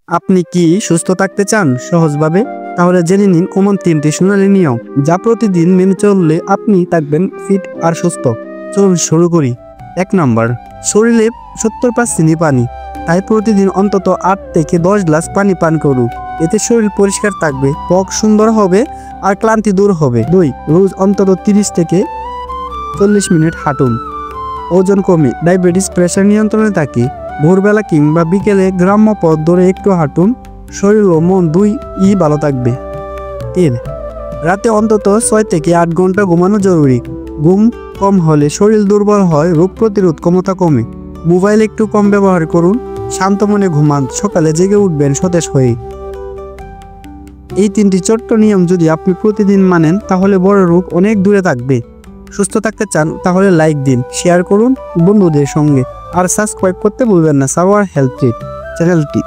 আপনি কি সুস্থ থাকতে চান সহজভাবে? তাহলে জেনে নিন এমন 3টি সোনালী নিয়ম যা প্রতিদিন মেনে চললে আপনি থাকবেন ফিট আর সুস্থ। চলুন শুরু করি। 1 নম্বর, শরীরে 70% পানি, তাই প্রতিদিন অন্তত 8 থেকে 10 গ্লাস পানি পান করুন। এতে শরীর পরিষ্কার থাকবে, ত্বক সুন্দর হবে আর ক্লান্তি দূর হবে। 2, রোজ অন্তত 30 থেকে 40 মিনিট হাঁটুন। ওজন কমে, ডায়াবেটিস, প্রেসার নিয়ন্ত্রণে থাকে। ভোরবেলা কিংবা বিকেলে গ্রাম্য পথ ধরে একটু হাঁটুন, শরীর ও মন দুই ভালো থাকবে। 3, রাতে অন্তত 6 থেকে 8 ঘন্টা ঘুমানো জরুরি। ঘুম কম হলে শরীর দুর্বল হয়, রোগ প্রতিরোধ ক্ষমতা কমে। মোবাইল একটু কম ব্যবহার করুন, শান্ত মনে ঘুমান, সকালে জেগে উঠবেন সতেজ হয়ে। এই 3টি ছোট্ট নিয়ম যদি আপনি প্রতিদিন মানেন তাহলে বড় রোগ অনেক দূরে থাকবে। সুস্থ থাকতে চান তাহলে লাইক দিন, শেয়ার করুন বন্ধুদের সঙ্গে আর সাবস্ক্রাইব করতে ভুলবেন না সাওয়ার হেলথ টিপ চ্যানেলটি।